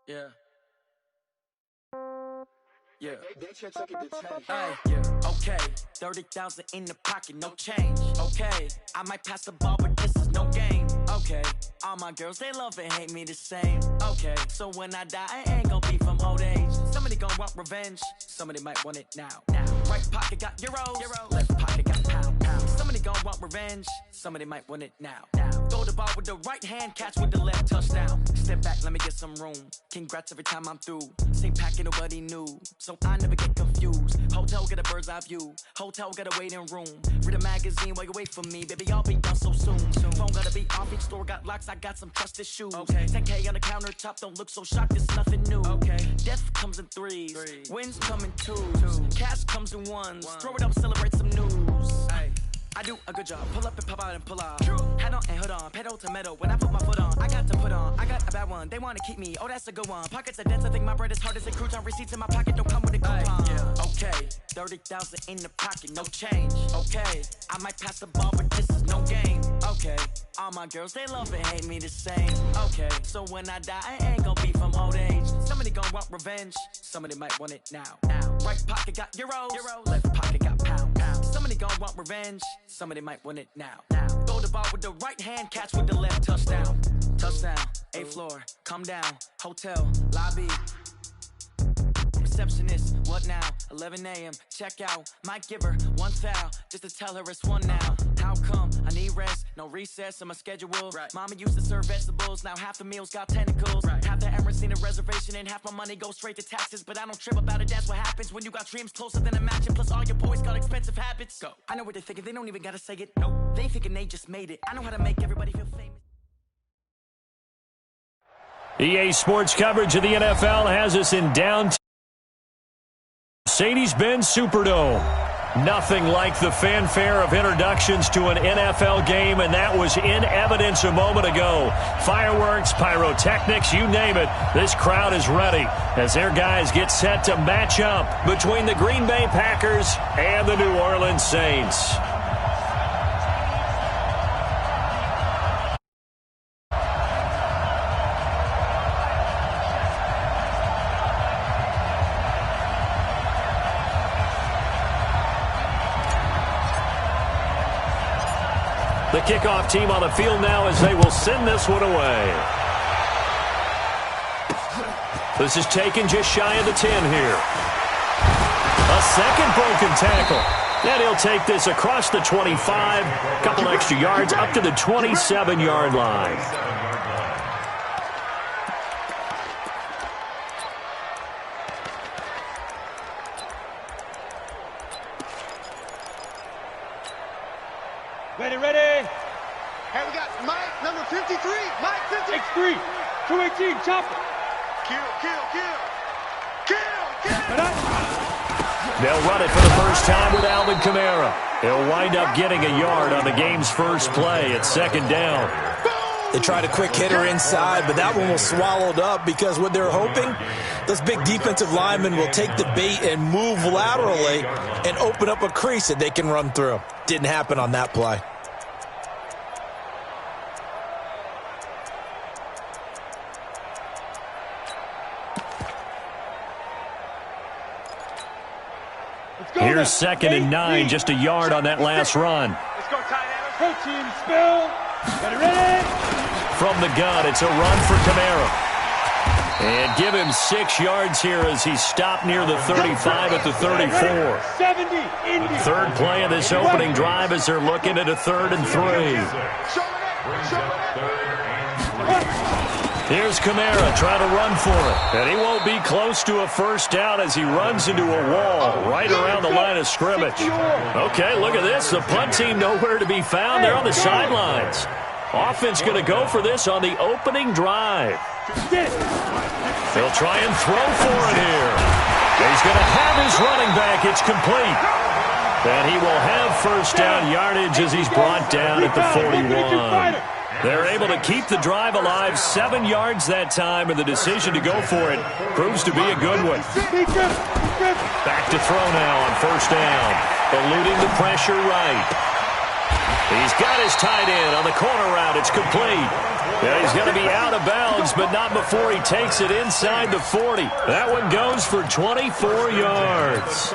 Yeah. Yeah. Hey, yeah. Okay, 30,000 in the pocket, no change. Okay, I might pass the ball, but this is no game. Okay, all my girls, they love and hate me the same. Okay, so when I die, I ain't gon' be from old age. Somebody gon' want revenge, somebody might want it now. Right pocket got euros, left pocket got pound. Somebody gon' want revenge, somebody might want it now. Throw the ball with the right hand, catch with the left, touchdown. Step back, let me get some room. Congrats every time I'm through. Same packet, nobody knew, so I never get confused. Hotel get a bird's eye view, hotel got a waiting room. Read a magazine while you wait for me, baby, I'll be done so soon. Phone gotta be off, each store got locks, I got some trusted shoes. Okay, 10K on the countertop, don't look so shocked, it's nothing new. Okay, death comes in threes, wins come in twos, cash comes in ones. Throw it up, celebrate some news. Ay. I do a good job, pull up and pop out and pull out. Head on and hood on, pedal to metal. When I put my foot on, I got to put on. I got a bad one, they wanna keep me, oh that's a good one. Pockets are dense, I think my bread is hard as a crouton. Receipts in my pocket don't come with a coupon. Yeah. Okay, 30,000 in the pocket, no change. Okay, I might pass the ball, but this is no game. Okay, all my girls, they love and hate me the same. Okay, so when I die, I ain't gon' be from old age. Somebody gon' want revenge, somebody might want it now. Right pocket got euros, left pocket got pound. Somebody gon' want revenge, somebody might want it now. Throw the ball with the right hand, catch with the left, touchdown. Touchdown, 8th floor, come down, hotel, lobby. Receptionist, what now? 11 a.m., check out. Might give her one foul, just to tell her it's one now. How come? I need rest, no recess in my schedule. Right. Mama used to serve vegetables, now half the meals got tentacles. Right. Half the Emirates need a reservation and half my money goes straight to taxes. But I don't trip about it, that's what happens when you got dreams closer than a mansion. Plus all your boys got expensive habits. Go. I know what they're thinking, they don't even gotta say it. Nope. They thinking they just made it. I know how to make everybody feel famous. EA Sports coverage of the NFL has us in downtown Mercedes-Benz Superdome. Nothing like the fanfare of introductions to an NFL game, and that was in evidence a moment ago. Fireworks, pyrotechnics, you name it. This crowd is ready as their guys get set to match up between the Green Bay Packers and the New Orleans Saints. The kickoff team on the field now as they will send this one away. This is taken just shy of the 10 here. A second broken tackle. And he'll take this across the 25, a couple extra yards up to the 27-yard line. Ready. Hey, we got Mike, number 53. Mike, 53. 218, chopper. Kill. They'll run it for the first time with Alvin Kamara. He'll wind up getting a yard on the game's first play at second down. They tried a quick hitter inside, but that one was swallowed up because what they're hoping, those big defensive linemen will take the bait and move laterally and open up a crease that they can run through. Didn't happen on that play. Here's 2nd and 9, just a yard on that last run. Let's go, Tyler. Protein spill. Ready. From the gun, it's a run for Kamara. And give him 6 yards here as he's stopped near the 35 at the 34. 70. Third play of this opening drive as they're looking at a 3rd and 3. Here's Kamara trying to run for it. And he won't be close to a first down as he runs into a wall right around the line of scrimmage. Okay, look at this. The punt team nowhere to be found. They're on the sidelines. Offense going to go for this on the opening drive. They'll try and throw for it here. He's going to have his running back. It's complete. And he will have first down yardage as he's brought down at the 41. They're able to keep the drive alive, 7 yards that time, and the decision to go for it proves to be a good one. Back to throw now on first down. Eluding the pressure right. He's got his tight end on the corner route. It's complete. Yeah, he's going to be out of bounds, but not before he takes it inside the 40. That one goes for 24 yards.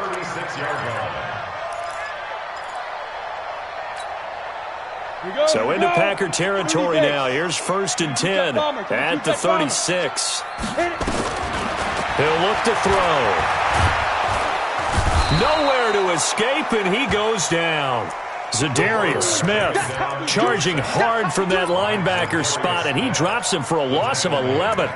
So into Packer territory now. Here's 1st and 10 at the 36. He'll look to throw. Nowhere to escape, and he goes down. Zadarius Smith charging hard from that linebacker spot, and he drops him for a loss of 11.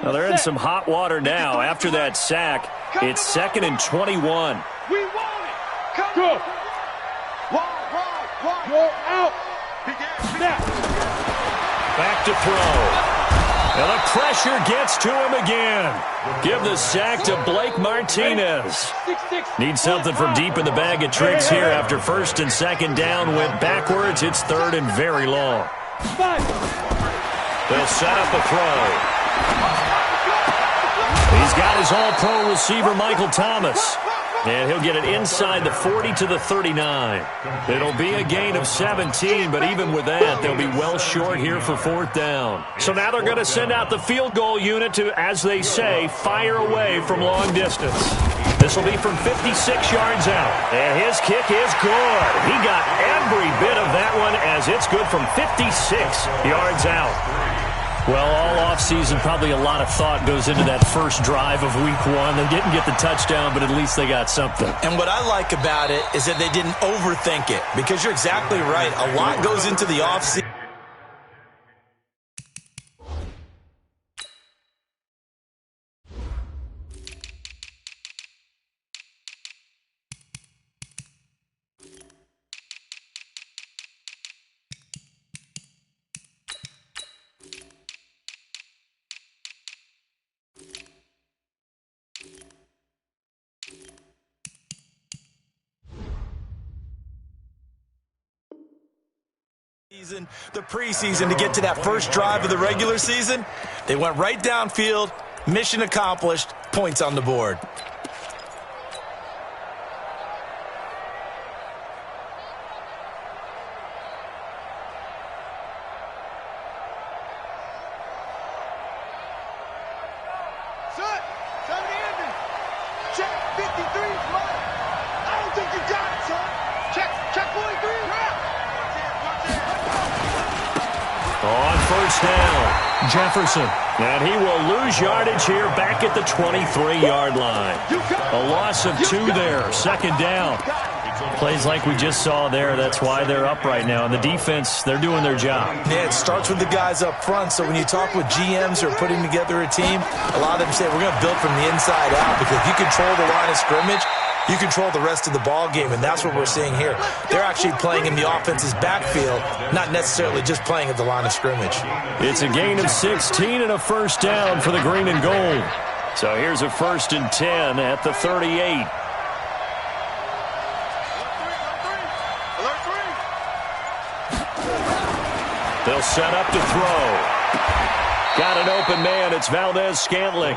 Now they're in some hot water now after that sack. It's 2nd and 21. We want it. Come on. You're out. Snap. Back to throw. And the pressure gets to him again. Give the sack to Blake Martinez. Need something from deep in the bag of tricks here after 1st and 2nd down went backwards. It's 3rd and very long. They'll set up a throw. He's got his all-pro receiver, Michael Thomas. And he'll get it inside the 40 to the 39. It'll be a gain of 17, but even with that, they'll be well short here for 4th down. So now they're going to send out the field goal unit to, as they say, fire away from long distance. This will be from 56 yards out. And his kick is good. He got every bit of that one as it's good from 56 yards out. Well, all offseason, probably a lot of thought goes into that first drive of week 1. They didn't get the touchdown, but at least they got something. And what I like about it is that they didn't overthink it, because you're exactly right. A lot goes into the offseason. The preseason to get to that first drive of the regular season. They went right downfield, mission accomplished, points on the board. Set the engine. Check 53. I don't think you got it, son. Check 43. On 1st down, Jefferson. And he will lose yardage here back at the 23-yard line. A loss of 2 there, 2nd down. Plays like we just saw there, that's why they're up right now. And the defense, they're doing their job. Yeah, it starts with the guys up front. So when you talk with GMs who are putting together a team, a lot of them say, we're going to build from the inside out, because if you control the line of scrimmage, you control the rest of the ball game, and that's what we're seeing here. They're actually playing in the offense's backfield, not necessarily just playing at the line of scrimmage. It's a gain of 16 and a 1st down for the green and gold. So here's a 1st and 10 at the 38. They'll set up to throw. Got an open man. It's Valdez-Scantling.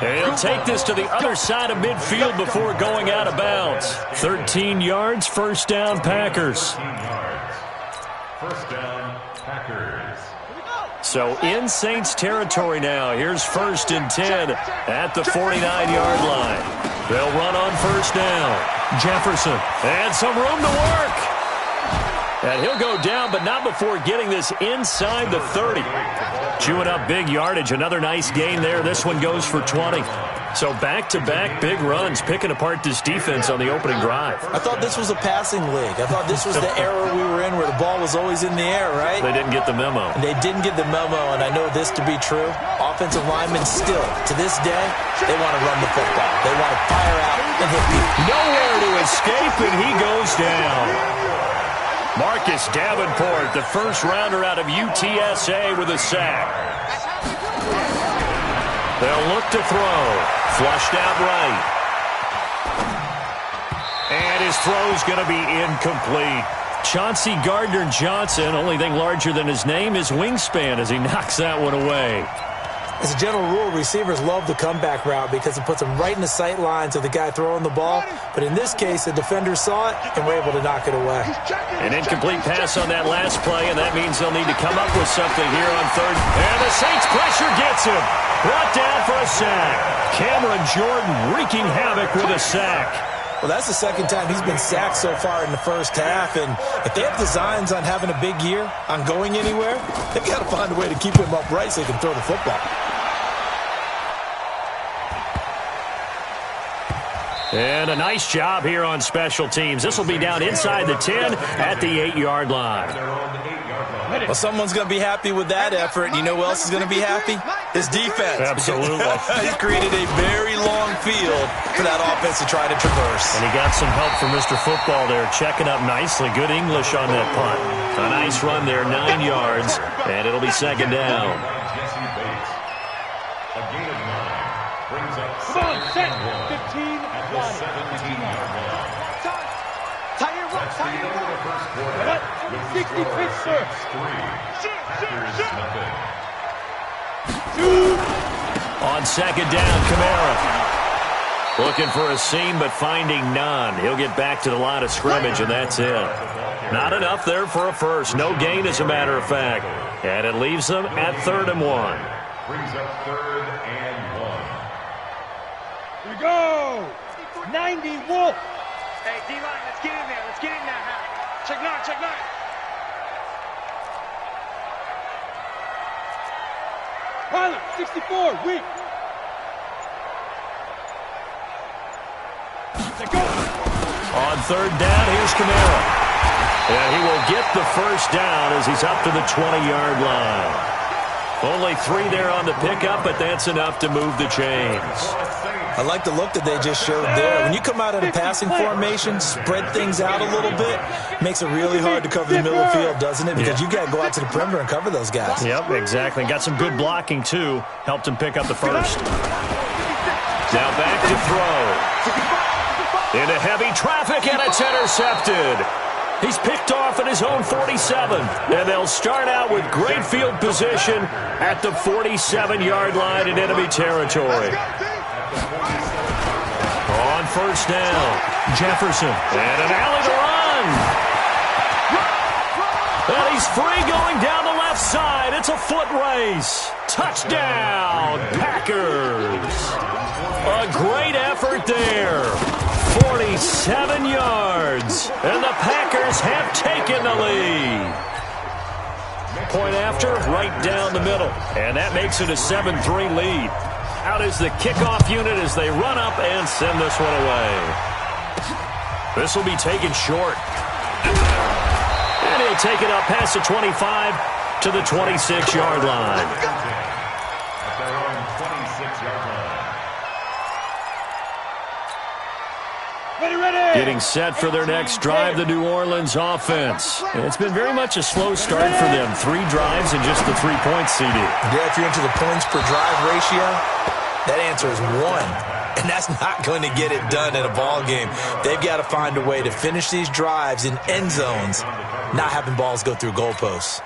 And he'll take this to the other side of midfield before going out of bounds. 13 yards, 1st down, Packers. 1st down, Packers. So in Saints territory now. Here's 1st and 10 at the 49-yard line. They'll run on 1st down. Jefferson. And some room to work. And he'll go down, but not before getting this inside the 30. Chewing up big yardage. Another nice gain there. This one goes for 20. So back-to-back big runs, picking apart this defense on the opening drive. I thought this was a passing league. I thought this was the era we were in where the ball was always in the air, right? They didn't get the memo. And they didn't get the memo, and I know this to be true. Offensive linemen still, to this day, they want to run the football. They want to fire out and hit people. Nowhere to escape, and he goes down. Marcus Davenport, the first rounder out of UTSA with a sack. They'll look to throw. Flushed out right. And his throw's going to be incomplete. Chauncey Gardner-Johnson, only thing larger than his name is wingspan as he knocks that one away. As a general rule, receivers love the comeback route because it puts them right in the sight lines of the guy throwing the ball. But in this case, the defender saw it and were able to knock it away. An incomplete pass on that last play, and that means they'll need to come up with something here on third. And the Saints pressure gets him. Brought down for a sack. Cameron Jordan wreaking havoc with a sack. Well, that's the second time he's been sacked so far in the first half, and if they have designs on having a big year, on going anywhere, they've got to find a way to keep him upright so he can throw the football. And a nice job here on special teams. This will be down inside the 10 at the 8-yard line. Well, someone's going to be happy with that effort, and you know who else is going to be happy? His defense. Absolutely. He's created a very long field for that offense to try to traverse. And he got some help from Mr. Football there, checking up nicely. Good English on that punt. A nice run there, 9 yards, and it'll be second down. A gain of 9 brings up Come on, set. 15 at the 17-yard line. That's the end of the first quarter. With 60 Pittsburgh. 3, Packers nothing. On second down, Kamara. Looking for a seam, but finding none. He'll get back to the line of scrimmage, and that's it. Not enough there for a first. No gain, as a matter of fact. And it leaves them at 3rd and 1. Brings up 3rd and 1. Here we go. 90 Wolf. Hey, D-line, let's get in there. Let's get in there. Check 9, check 9. Pilot, 64, weak. Let's go. On 3rd down, here's Kamara. And he will get the first down as he's up to the 20-yard line. Only 3 there on the pickup, but that's enough to move the chains. I like the look that they just showed there. When you come out in a passing formation, spread things out a little bit, makes it really hard to cover the middle of the field, doesn't it? Because you got to go out to the perimeter and cover those guys. Yep, exactly. Got some good blocking, too. Helped him pick up the first. Now back to throw. Into heavy traffic, and it's intercepted. He's picked off at his own 47, and they'll start out with great field position at the 47-yard line in enemy territory. On first down, Jefferson, and an alley to run. And he's free going down the left side. It's a foot race. Touchdown, Packers. A great effort there. 47 yards, and the Packers have taken the lead. Point after, right down the middle, and that makes it a 7-3 lead. Out is the kickoff unit as they run up and send this one away. This will be taken short. And he'll take it up past the 25 to the 26-yard line. At their own 26-yard line. Ready. Getting set for their next drive, the New Orleans offense. And it's been very much a slow start for them. 3 drives and just the 3 points, CD. Yeah, if you're into the points per drive ratio, that answer is 1. And that's not going to get it done in a ball game. They've got to find a way to finish these drives in end zones, not having balls go through goalposts.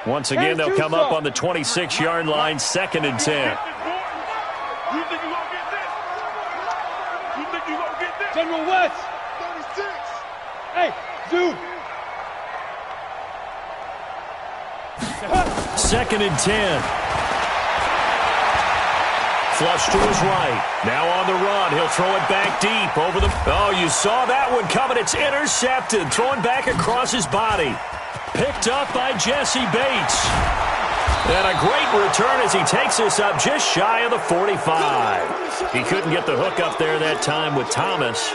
Once again, they'll come up on the 26-yard line, 2nd and 10. General West. 36. Hey, zoom. 2nd and 10. Flush to his right. Now on the run. He'll throw it back deep over the... Oh, you saw that one coming. It's intercepted. Throwing back across his body. Picked up by Jesse Bates. And a great return as he takes this up just shy of the 45. He couldn't get the hook up there that time with Thomas.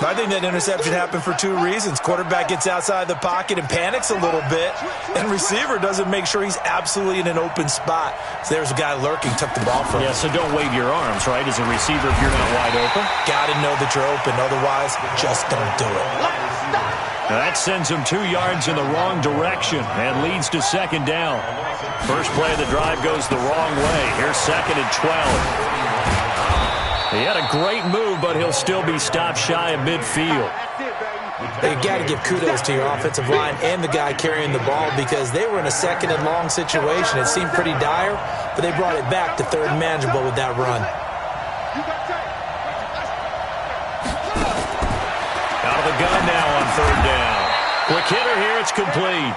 I think that interception happened for 2 reasons. Quarterback gets outside the pocket and panics a little bit, and receiver doesn't make sure he's absolutely in an open spot. So there's a guy lurking, took the ball from him. Yeah, so don't wave your arms, right, as a receiver if you're not wide open. Got to know that you're open. Otherwise, just don't do it. Now that sends him 2 yards in the wrong direction and leads to 2nd down. First play of the drive goes the wrong way. Here's 2nd and 12. He had a great move, but he'll still be stopped shy of midfield. You got to give kudos to your offensive line and the guy carrying the ball because they were in a second and long situation. It seemed pretty dire, but they brought it back to third and manageable with that run. Out of the gun now on third down. Quick hitter here, it's complete.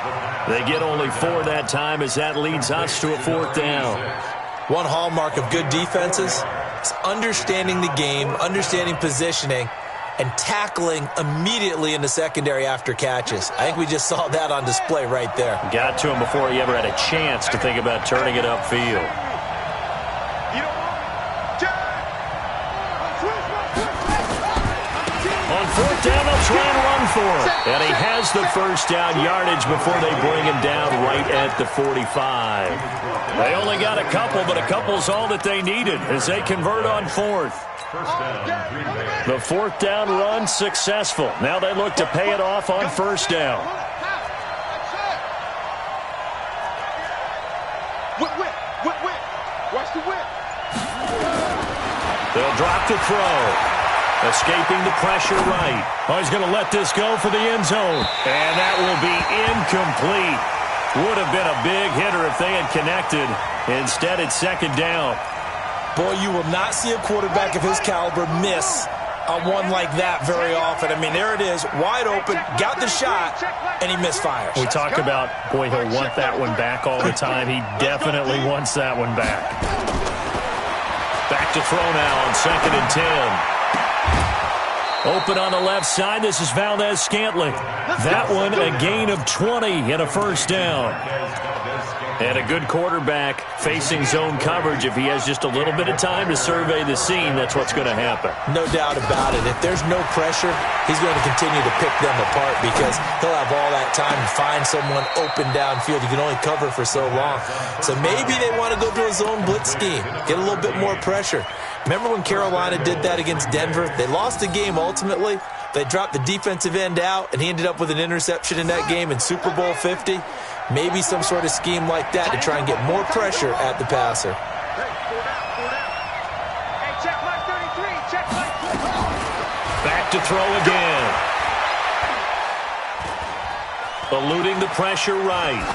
They get only 4 that time as that leads us to a 4th down. One hallmark of good defenses is understanding the game, understanding positioning, and tackling immediately in the secondary after catches. I think we just saw that on display right there. Got to him before he ever had a chance to think about turning it upfield. On 4th down, they'll try and run for him. And he has the first down yardage before they bring him down right at the 45. They only got a couple, but a couple's all that they needed as they convert on 4th. The 4th down run successful. Now they look to pay it off on 1st down. Whip. Watch the whip. They'll drop the throw. Escaping the pressure right. Oh, he's going to let this go for the end zone. And that will be incomplete. Would have been a big hitter if they had connected. Instead, it's 2nd down. Boy, you will not see a quarterback of his caliber miss on one like that very often. I mean, there it is, wide open, got the shot, and he misfires. We talk about, boy, he'll want that one back all the time. He definitely wants that one back. Back to throw now on 2nd and 10. Open on the left side. This is Valdez-Scantling. That one a gain of 20 and a 1st down. And a good quarterback facing zone coverage. If he has just a little bit of time to survey the scene, that's what's going to happen. No doubt about it. If there's no pressure, he's going to continue to pick them apart because he'll have all that time to find someone open downfield. You can only cover for so long. So maybe they want to go to a zone blitz scheme, get a little bit more pressure. Remember when Carolina did that against Denver? They lost the game ultimately. They dropped the defensive end out, and he ended up with an interception in that game in Super Bowl 50. Maybe some sort of scheme like that to try and get more pressure at the passer. Back to throw again. Eluding the pressure right.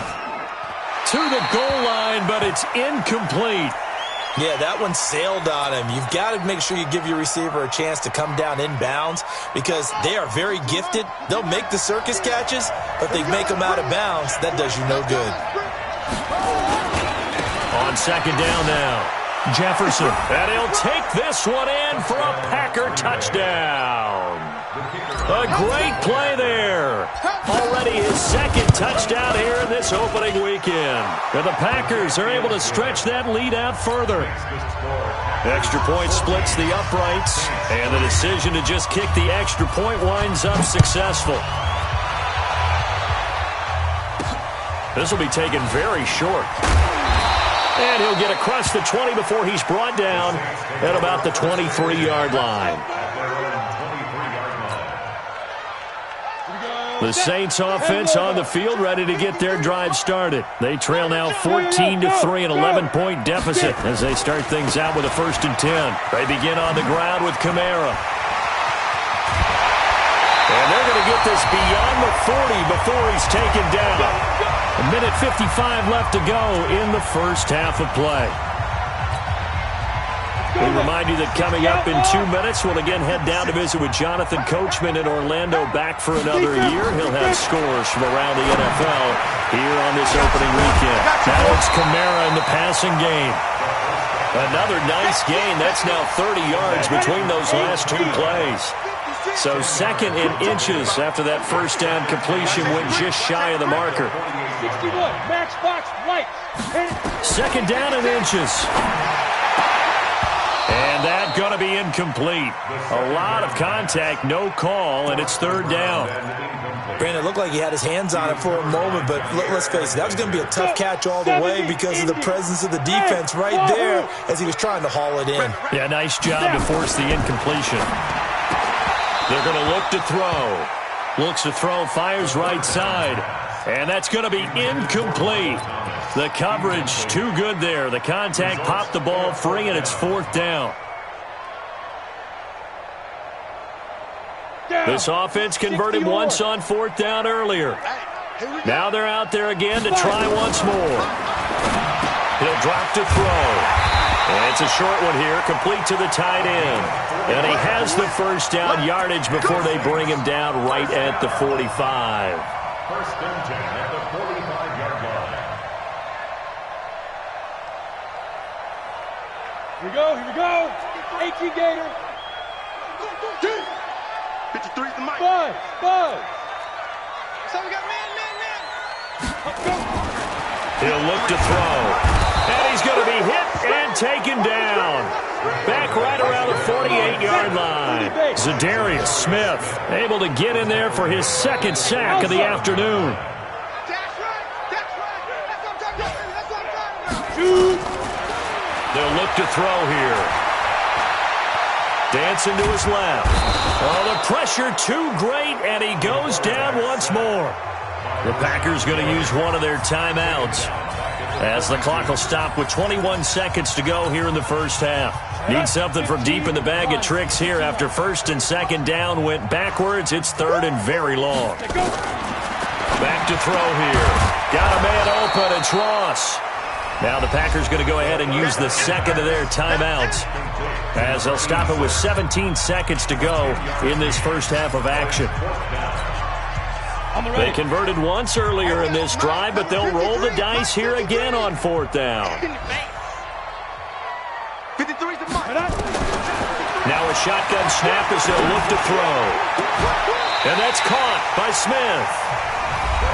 To the goal line, but it's incomplete. Yeah, that one sailed on him. You've got to make sure you give your receiver a chance to come down inbounds because they are very gifted. They'll make the circus catches, but they make them out of bounds. That does you no good. On 2nd down now, Jefferson. And he'll take this one in for a Packer touchdown. A great play there. Already his 2nd touchdown here in this opening weekend. And the Packers are able to stretch that lead out further. Extra point splits the uprights, and the decision to just kick the extra point winds up successful. This will be taken very short. And he'll get across the 20 before he's brought down at about the 23-yard line. The Saints offense on the field ready to get their drive started. They trail now 14-3, an 11-point deficit as they start things out with a 1st and 10. They begin on the ground with Kamara. And they're going to get this beyond the 40 before he's taken down. A minute 55 left to go in the first half of play. We remind you that coming up in 2 minutes, we'll again head down to visit with Jonathan Coachman in Orlando, back for another year. He'll have scores from around the NFL here on this opening weekend. Now it's Kamara in the passing game. Another nice gain. That's now 30 yards between those last 2 plays. So 2nd in inches after that 1st down completion went just shy of the marker. 61, max box, lights. 2nd down in inches. And that going to be incomplete. A lot of contact, no call, and it's 3rd down. Brandon, it looked like he had his hands on it for a moment, but let's face it, that was going to be a tough catch all the way because of the presence of the defense right there as he was trying to haul it in. Yeah, nice job to force the incompletion. They're going to look to throw. Looks to throw, fires right side. And that's going to be incomplete. The coverage too good there. The contact popped the ball free, and it's 4th down. This offense converted once on 4th down earlier. Now they're out there again to try once more. He'll drop to throw. And it's a short one here, complete to the tight end. And he has the first down yardage before they bring him down right at the 45. First and 10 at the 45-yard line. Here we go. 18 Gator. 53 the mic. Five. So we got man. He'll look to throw. And he's going to be hit and taken down. Back right around the 48-yard line. Zadarius Smith able to get in there for his second sack of the afternoon. That's right. That's what I'm talking about. They'll look to throw here. Dancing to his left. Oh, the pressure too great, and he goes down once more. The Packers going to use one of their timeouts as the clock will stop with 21 seconds to go here in the first half. Need something from deep in the bag of tricks here after first and second down went backwards. It's third and very long. Back to throw here. Got a man open. It's Ross. Now the Packers going to go ahead and use the second of their timeouts as they'll stop it with 17 seconds to go in this first half of action. They converted once earlier in this drive, but they'll roll the dice here again on 4th down. 53's the mic. Now a shotgun snap as they'll look to throw. And that's caught by Smith.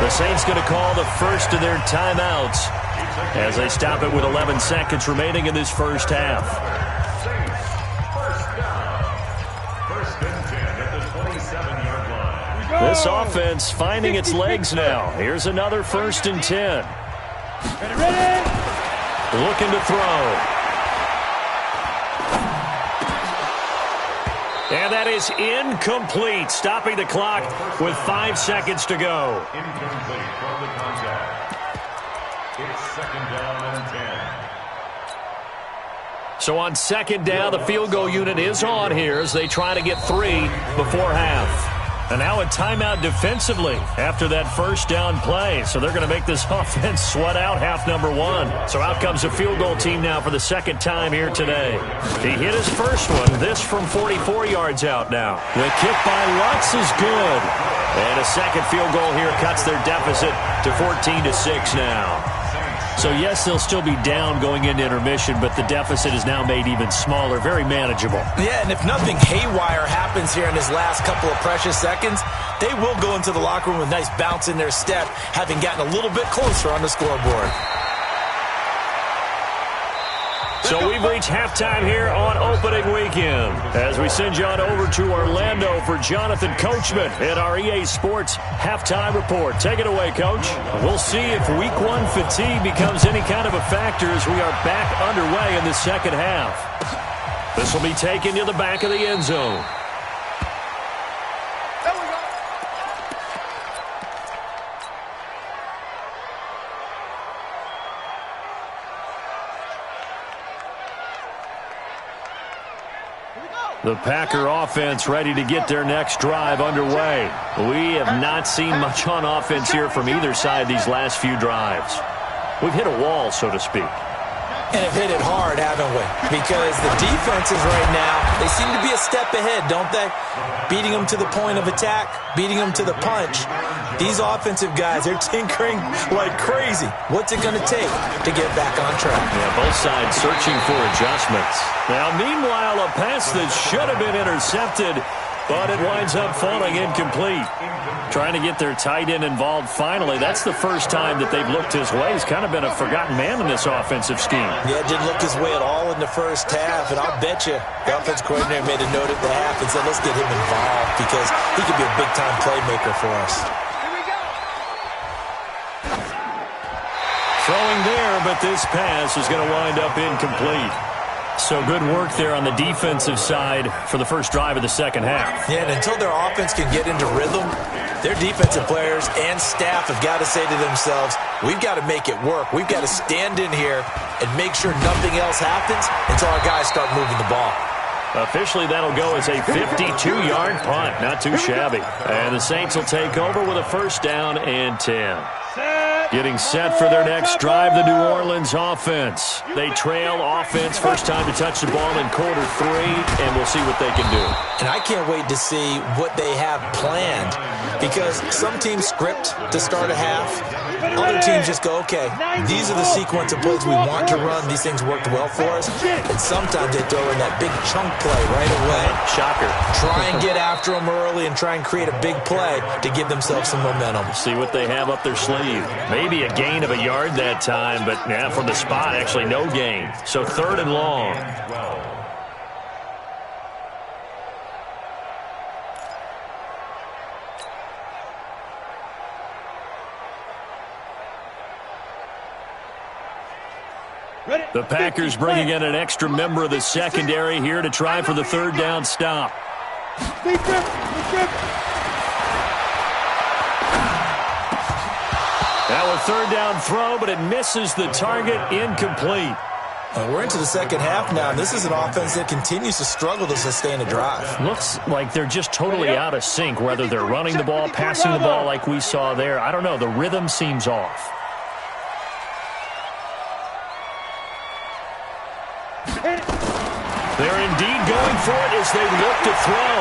The Saints going to call the first of their timeouts as they stop it with 11 seconds remaining in this first half. First and 10 at the 27-yard line. This offense finding its legs now. Here's another first and 10. Ready? Looking to throw. And that is incomplete, stopping the clock with 5 seconds to go. Incomplete from the contact. It's second down and 10. So on second down, the field goal unit is on here as they try to get 3 before half. And now a timeout defensively after that first down play. So they're going to make this offense sweat out half number 1. So out comes a field goal team now for the second time here today. He hit his first one. This from 44 yards out now. The kick by Lutz is good. And a second field goal here cuts their deficit to 14-6 now. So, yes, they'll still be down going into intermission, but the deficit is now made even smaller, very manageable. Yeah, and if nothing haywire happens here in his last couple of precious seconds, they will go into the locker room with a nice bounce in their step, having gotten a little bit closer on the scoreboard. So we've reached halftime here on opening weekend as we send you on over to Orlando for Jonathan Coachman at our EA Sports Halftime Report. Take it away, Coach. We'll see if Week 1 fatigue becomes any kind of a factor as we are back underway in the second half. This will be taken to the back of the end zone. The Packer offense ready to get their next drive underway. We have not seen much on offense here from either side these last few drives. We've hit a wall, so to speak. And have hit it hard, haven't we? Because the defenses right now, they seem to be a step ahead, don't they? Beating them to the point of attack, beating them to the punch. These offensive guys, they're tinkering like crazy. What's it going to take to get back on track? Yeah, both sides searching for adjustments. Now, meanwhile, a pass that should have been intercepted, but it winds up falling incomplete. Trying to get their tight end involved finally. That's the first time that they've looked his way. He's kind of been a forgotten man in this offensive scheme. Yeah, didn't look his way at all in the first half, and I'll bet you the offense coordinator made a note at the half and said, let's get him involved because he could be a big-time playmaker for us. Throwing there, but this pass is going to wind up incomplete. So good work there on the defensive side for the first drive of the second half. Yeah, and until their offense can get into rhythm, their defensive players and staff have got to say to themselves, we've got to make it work. We've got to stand in here and make sure nothing else happens until our guys start moving the ball. Officially, that'll go as a 52-yard punt. Not too shabby. And the Saints will take over with a first down and 10. Getting set for their next drive, the New Orleans offense. They trail offense, first time to touch the ball in quarter 3, and we'll see what they can do. And I can't wait to see what they have planned, because some teams script to start a half. Other teams just go, okay, these are the sequence of plays we want to run. These things worked well for us. And sometimes they throw in that big chunk play right away. Shocker. Try and get after them early and try and create a big play to give themselves some momentum. See what they have up their sleeve. Maybe a gain of a yard that time, but yeah, from the spot, actually no gain. So 3rd and long. The Packers bringing in an extra member of the secondary here to try for the 3rd down stop. Now a 3rd down throw, but it misses the target, incomplete. We're into the second half now, and this is an offense that continues to struggle to sustain a drive. Looks like they're just totally out of sync, whether they're running the ball, passing the ball like we saw there. I don't know. The rhythm seems off. They're indeed going for it as they look to throw.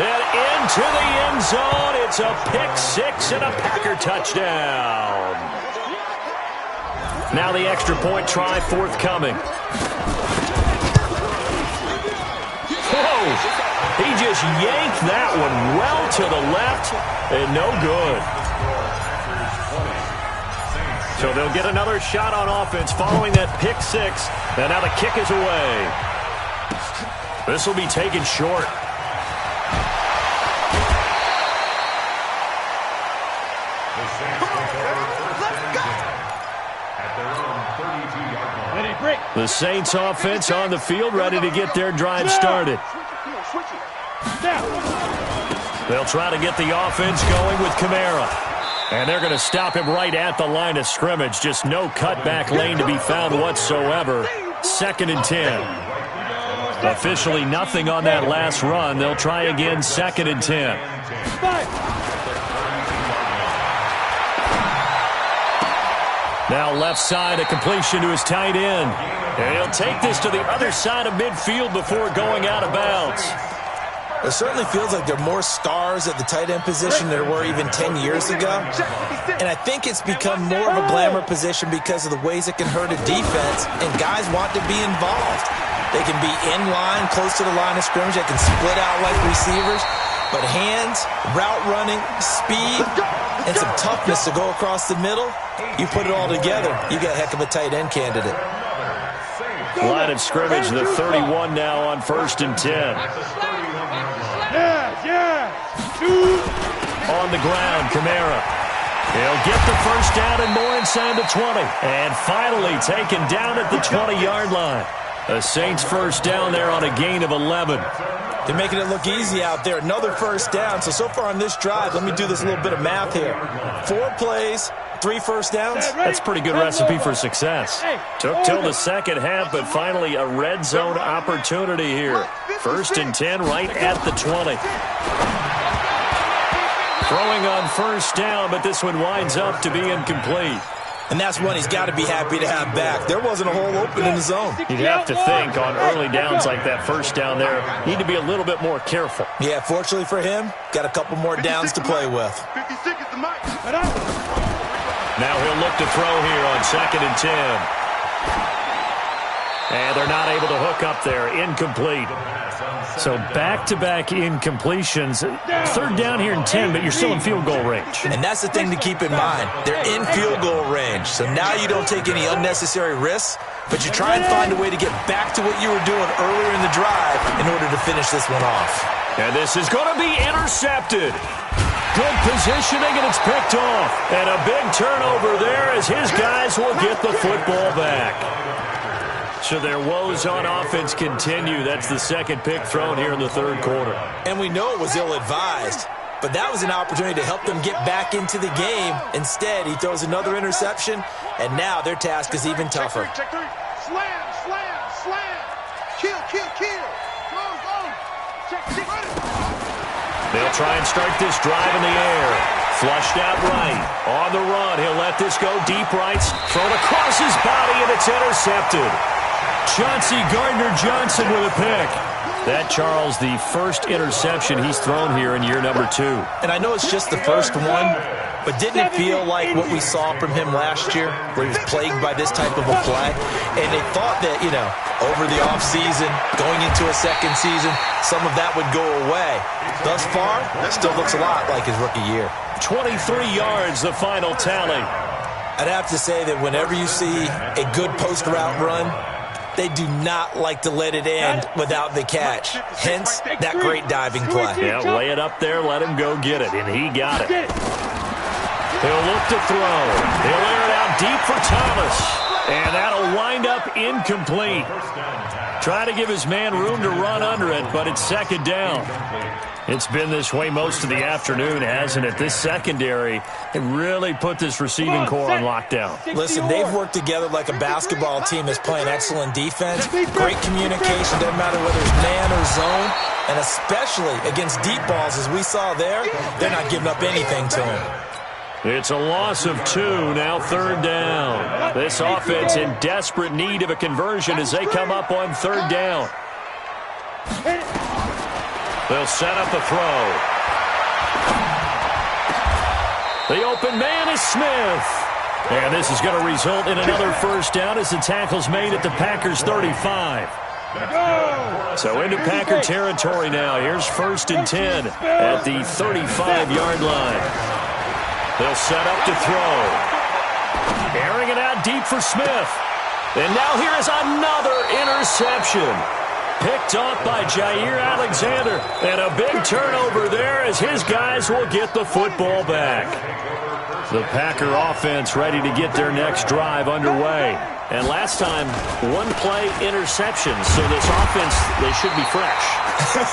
And into the end zone, it's a pick 6 and a Packer touchdown. Now the extra point try forthcoming. Whoa! He just yanked that one well to the left and no good. So they'll get another shot on offense following that pick 6. And now the kick is away. This will be taken short. The Saints offense on the field, ready to get their drive started. They'll try to get the offense going with Kamara. And they're going to stop him right at the line of scrimmage. Just no cutback lane to be found whatsoever. 2nd and 10. Officially nothing on that last run. They'll try again, 2nd and 10. Now left side, a completion to his tight end. And he'll take this to the other side of midfield before going out of bounds. It certainly feels like there are more stars at the tight end position than there were even 10 years ago. And I think it's become more of a glamour position because of the ways it can hurt a defense, and guys want to be involved. They can be in line, close to the line of scrimmage. They can split out like receivers. But hands, route running, speed, and some toughness to go across the middle, you put it all together, you got a heck of a tight end candidate. Line of scrimmage, the 31 now on 1st and 10. On the ground, Kamara. He'll get the first down and more inside the 20. And finally taken down at the 20-yard line. The Saints first down there on a gain of 11. They're making it look easy out there. Another first down. So far on this drive, let me do this little bit of math here. 4 plays, 3 first downs. That's a pretty good recipe for success. Took till the second half, but finally a red zone opportunity here. 1st and 10 right at the 20. Throwing on first down, but this one winds up to be incomplete. And that's one he's got to be happy to have back. There wasn't a hole open in the zone. You'd have to think on early downs like that first down there, need to be a little bit more careful. Yeah, fortunately for him, got a couple more downs to play with. Now he'll look to throw here on 2nd and 10. And they're not able to hook up there. Incomplete. So back-to-back incompletions. 3rd down here and 10, but you're still in field goal range. And that's the thing to keep in mind. They're in field goal range. So now you don't take any unnecessary risks, but you try and find a way to get back to what you were doing earlier in the drive in order to finish this one off. And this is going to be intercepted. Good positioning, and it's picked off. And a big turnover there as his guys will get the football back. So their woes on offense continue. That's the second pick thrown here in the 3rd quarter. And we know it was ill-advised. but that was an opportunity to help them get back into the game. Instead, he throws another interception, and now their task is even tougher. Check three. Slam, slam, slam. Kill, kill, kill. Go, go. Check six. They'll try and start this drive in the air. Flushed out right. On the run, he'll let this go deep right. Thrown across his body, and it's intercepted. Chauncey Gardner-Johnson with a pick. That, Charles, the first interception he's thrown here in year number 2. And I know it's just the first one, but didn't it feel like what we saw from him last year, where he was plagued by this type of a play? And they thought that, over the offseason, going into a second season, some of that would go away. Thus far, that still looks a lot like his rookie year. 23 yards, the final tally. I'd have to say that whenever you see a good post route run, they do not like to let it end without the catch. Hence, that great diving play. Yeah, lay it up there, let him go get it, and he got it. He'll look to throw. He'll air it out deep for Thomas, and that'll wind up incomplete. Try to give his man room to run under it, but it's second down. It's been this way most of the afternoon, hasn't it? This secondary, it really put this receiving core on lockdown. Listen, they've worked together like a basketball team that's playing excellent defense. Great communication, doesn't matter whether it's man or zone. And especially against deep balls, as we saw there, they're not giving up anything to them. It's a loss of 2, now third down. This offense in desperate need of a conversion as they come up on third down. They'll set up the throw. The open man is Smith. And this is going to result in another first down as the tackle's made at the Packers' 35. So into Packer territory now. Here's 1st and 10 at the 35-yard line. They'll set up to throw. Airing it out deep for Smith. And now here is another interception. Picked off by Jair Alexander. And a big turnover there as his guys will get the football back. The Packer offense ready to get their next drive underway. And last time, one-play interception. So this offense, they should be fresh.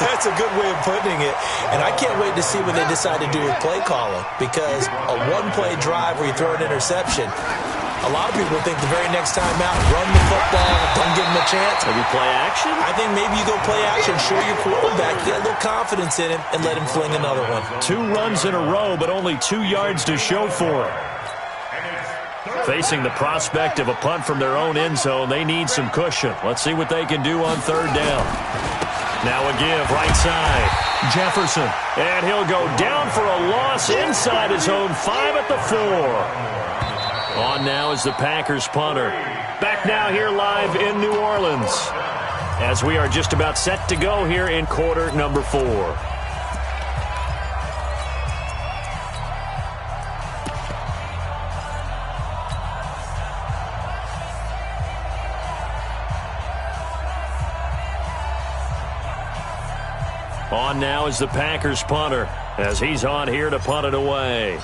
That's a good way of putting it. And I can't wait to see what they decide to do with play calling. Because a one-play drive where you throw an interception, a lot of people think the very next time out, run the football, don't give them a chance. Maybe play action? I think maybe you go play action, show your quarterback, get a little confidence in him, and let him fling another one. 2 runs in a row, but only 2 yards to show for it. Facing the prospect of a punt from their own end zone, they need some cushion. Let's see what they can do on third down. Now a give, right side. Jefferson, and he'll go down for a loss inside his own 5 at the 4. On now is the Packers punter. Back now here live in New Orleans as we are just about set to go here in quarter number 4. On now is the Packers punter as he's on here to punt it away.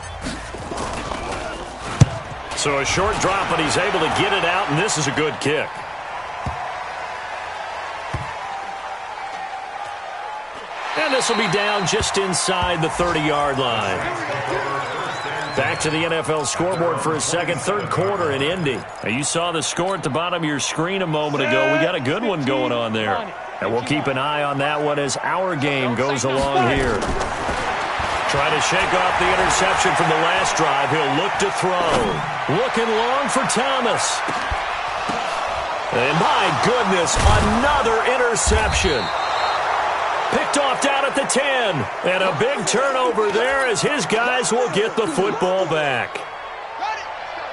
So a short drop, but he's able to get it out, and this is a good kick. And this will be down just inside the 30-yard line. Back to the NFL scoreboard for a second, third quarter in Indy. Now, you saw the score at the bottom of your screen a moment ago. We got a good one going on there. And we'll keep an eye on that one as our game goes along here. Trying to shake off the interception from the last drive. He'll look to throw. Looking long for Thomas. And my goodness, another interception. Picked off down at the 10. And a big turnover there as his guys will get the football back.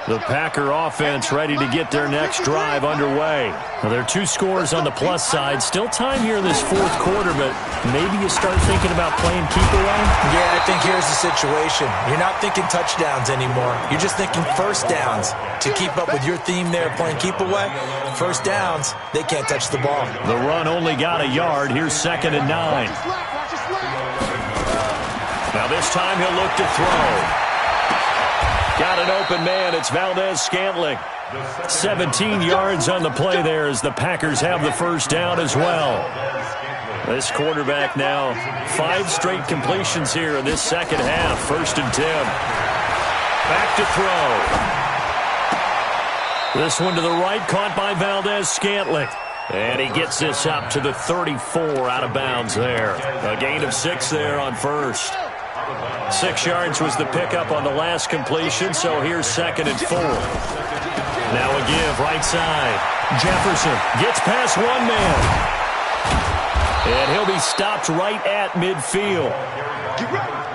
The Packer offense ready to get their next drive underway. Now, there are 2 scores on the plus side. Still time here in this fourth quarter, but maybe you start thinking about playing keep away? Yeah, I think here's the situation. You're not thinking touchdowns anymore. You're just thinking first downs. To keep up with your theme there, playing keep away, first downs, they can't touch the ball. The run only got a yard. Here's 2nd and 9. Now this time he'll look to throw. Got an open man. It's Valdez-Scantling. 17 yards on the play there as the Packers have the first down as well. This quarterback now 5 straight completions here in this second half. 1st and 10. Back to throw. This one to the right, caught by Valdez-Scantling. And he gets this up to the 34 out of bounds there. A gain of 6 there on first. 6 yards was the pickup on the last completion, so here's 2nd and 4. Now a give, right side. Jefferson gets past one man. And he'll be stopped right at midfield.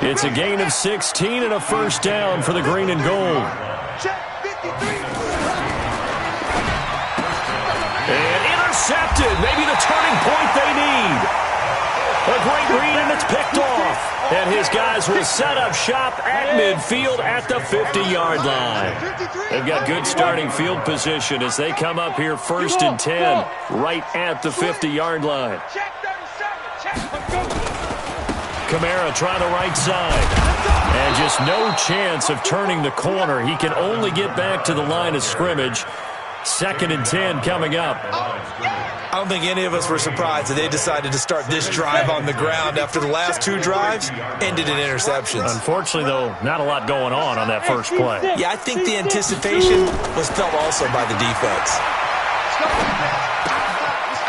It's a gain of 16 and a 1st down for the green and gold. And intercepted. Maybe the turning point they need. A great read, and it's picked off. And his guys will set up shop at midfield at the 50-yard line. They've got good starting field position as they come up here 1st and 10, right at the 50-yard line. Kamara trying the right side. And just no chance of turning the corner. He can only get back to the line of scrimmage. 2nd and 10 coming up. I don't think any of us were surprised that they decided to start this drive on the ground after the last 2 drives ended in interceptions. Unfortunately, though, not a lot going on that first play. Yeah, I think the anticipation was felt also by the defense.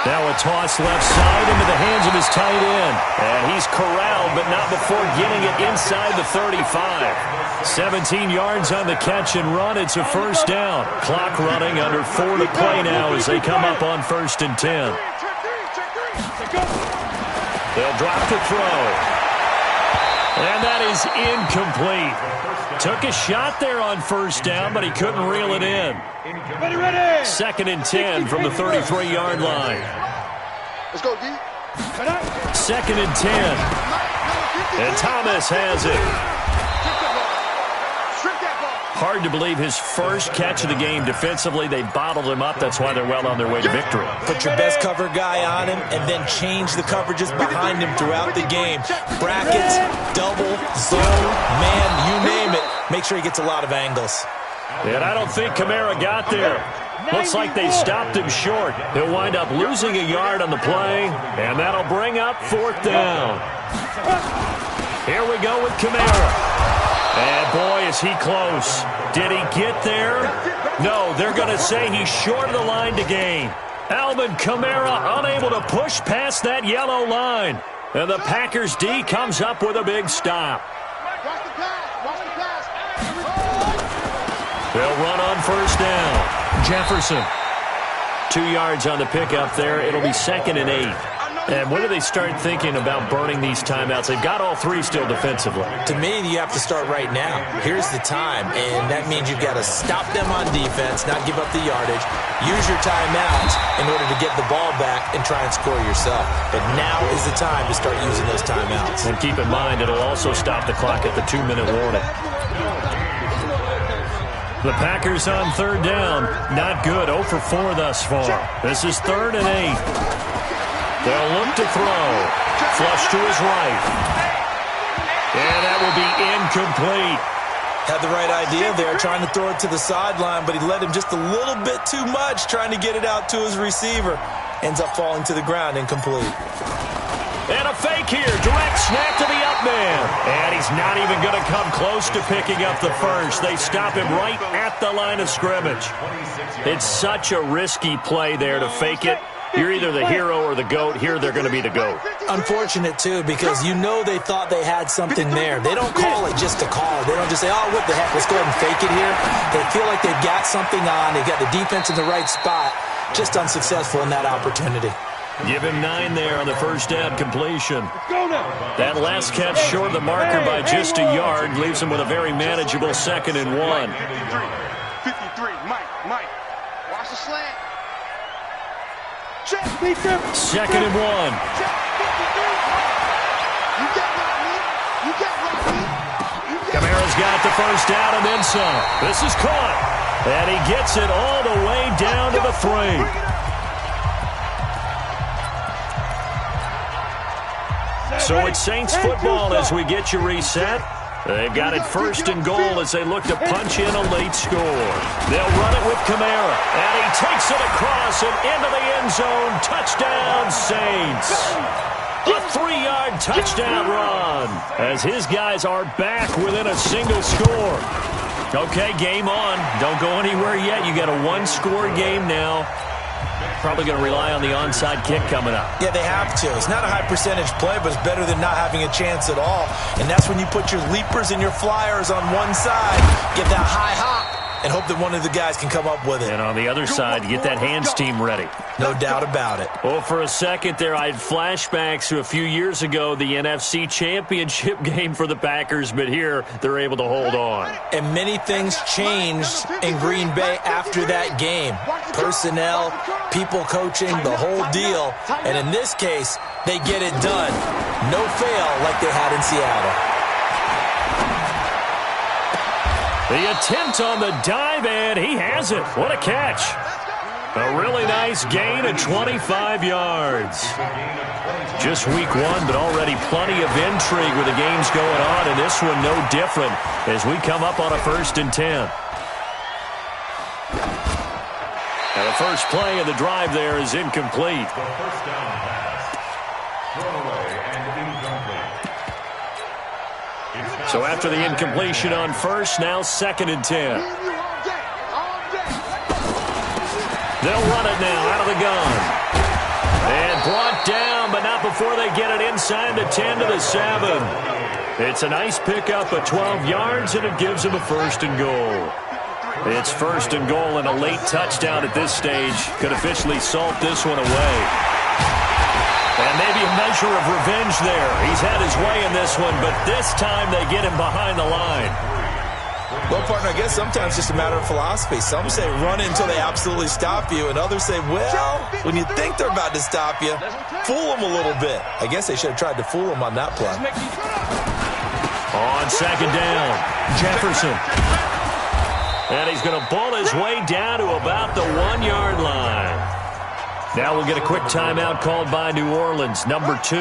Now a toss left side into the hands of his tight end. And he's corralled, but not before getting it inside the 35. 17 yards on the catch and run. It's a 1st down. Clock running, under 4 to play now as they come up on 1st and 10. They'll drop to throw. And that is incomplete. Took a shot there on 1st down, but he couldn't reel it in. 2nd and 10 from the 33-yard line. Let's go, D. 2nd and 10. And Thomas has it. Hard to believe his first catch of the game defensively. They bottled him up. That's why they're well on their way to victory. Put your best cover guy on him and then change the coverages behind him throughout the game. Brackets, double, zone, man, you name it. Make sure he gets a lot of angles. And I don't think Kamara got there. Looks like they stopped him short. He'll wind up losing a yard on the play, and that'll bring up 4th down. Here we go with Kamara. And boy, is he close. Did he get there? No, they're going to say he's short of the line to gain. Alvin Kamara unable to push past that yellow line. And the Packers D comes up with a big stop. They'll run on 1st down. Jefferson. 2 yards on the pickup there. It'll be 2nd and 8. And when do they start thinking about burning these timeouts? They've got all 3 still defensively. To me, you have to start right now. Here's the time, and that means you've got to stop them on defense, not give up the yardage. Use your timeouts in order to get the ball back and try and score yourself. But now is the time to start using those timeouts. And keep in mind, it'll also stop the clock at the 2-minute warning. The Packers on 3rd down. Not good. 0 for 4 thus far. This is 3rd and 8. They'll look to throw. Flush to his right. And that will be incomplete. Had the right idea there, trying to throw it to the sideline, but he led him just a little bit too much, trying to get it out to his receiver. Ends up falling to the ground, incomplete. And a fake here. Direct snap to the up man. And he's not even going to come close to picking up the first. They stop him right at the line of scrimmage. It's such a risky play there to fake it. You're either the hero or the GOAT. Here they're going to be the GOAT. Unfortunate, too, because you know they thought they had something there. They don't call it just to call. They don't just say, oh, what the heck, let's go ahead and fake it here. They feel like they've got something on. They've got the defense in the right spot. Just unsuccessful in that opportunity. Give him 9 there on the 1st down completion. That last catch short of the marker by just a yard leaves him with a very manageable 2nd and 1. 53, Mike. Watch the slant. 2nd and 1. Kamara's got the 1st down and then some. This is caught. And he gets it all the way down to the 3. So it's Saints football as we get you reset. They've got it 1st and goal as they look to punch in a late score. They'll run it with Kamara. And he takes it across and into the end zone. Touchdown, Saints. 3-yard touchdown run as his guys are back within a single score. Okay, game on. Don't go anywhere yet. You got a one-score game now. Probably going to rely on the onside kick coming up. Yeah, they have to. It's not a high percentage play, but it's better than not having a chance at all. And that's when you put your leapers and your flyers on one side, get that high hop, and hope that one of the guys can come up with it. And on the other side, get that hands team ready. No doubt about it. Well, for a second there, I had flashbacks to a few years ago, the NFC Championship game for the Packers, but here they're able to hold on. And many things changed in Green Bay after that game. Personnel, people coaching, the whole deal. And in this case, they get it done. No fail like they had in Seattle. The attempt on the dive, and he has it. What a catch. A really nice gain of 25 yards. Just week one, but already plenty of intrigue with the games going on, and this one no different as we come up on a 1st and 10. And the first play of the drive there is incomplete. The first down pass. Throwaway and incomplete. So after the incompletion on first, now 2nd and 10. They'll run it now out of the gun. And brought down, but not before they get it inside the 10 to the 7. It's a nice pickup of 12 yards, and it gives them a 1st and goal. It's 1st and goal, and a late touchdown at this stage could officially salt this one away. And maybe a measure of revenge there. He's had his way in this one, but this time they get him behind the line. Well, partner, I guess sometimes it's just a matter of philosophy. Some say run until they absolutely stop you, and others say, well, when you think they're about to stop you, fool them a little bit. I guess they should have tried to fool them on that play. On 2nd down, Jefferson. And he's going to ball his way down to about the 1-yard line. Now we'll get a quick timeout called by New Orleans, number 2,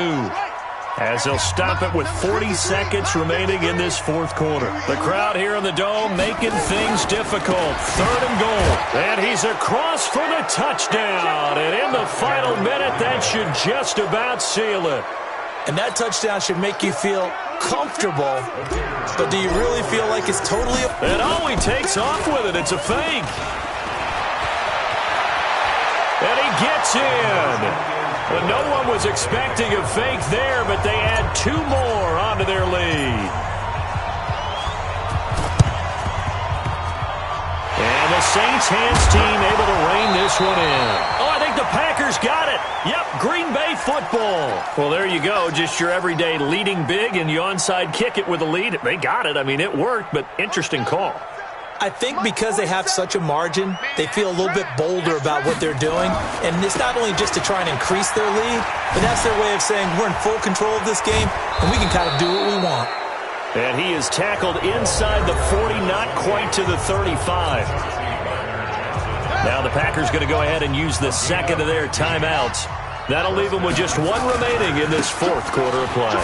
as they'll stop it with 40 seconds remaining in this 4th quarter. The crowd here in the Dome making things difficult. 3rd and goal. And he's across for the touchdown. And in the final minute, that should just about seal it. And that touchdown should make you feel comfortable. But do you really feel like it's totally a... And he takes off with it. It's a fake. And he gets in. Well, no one was expecting a fake there, but they add 2 more onto their lead. And the Saints hands team able to rein this one in. Oh, I think the Packers got it. Yep, Green Bay football. Well, there you go. Just your everyday leading big, and you onside kick it with a lead. They got it. I mean, it worked, but interesting call. I think because they have such a margin, they feel a little bit bolder about what they're doing. And it's not only just to try and increase their lead, but that's their way of saying we're in full control of this game, and we can kind of do what we want. And he is tackled inside the 40, not quite to the 35. Now the Packers going to go ahead and use the 2nd of their timeouts. That'll leave them with just 1 remaining in this 4th quarter of play.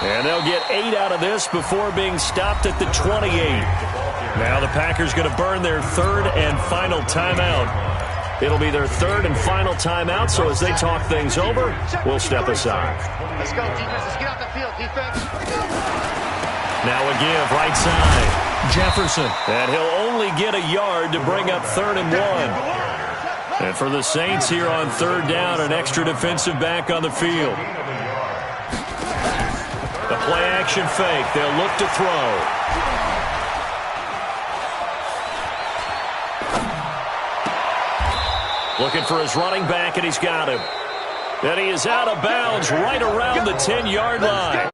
And they'll get 8 out of this before being stopped at the 28. Now the Packers going to burn their 3rd and final timeout. It'll be their 3rd and final timeout, so as they talk things over, we'll step aside. Let's go, defense. Let's get off the field, defense. Now a give right side. Jefferson. And he'll only get a yard to bring up 3rd and 1. And for the Saints here on 3rd down, an extra defensive back on the field. The play-action fake. They'll look to throw. Looking for his running back, and he's got him. And he is out of bounds right around the 10-yard line.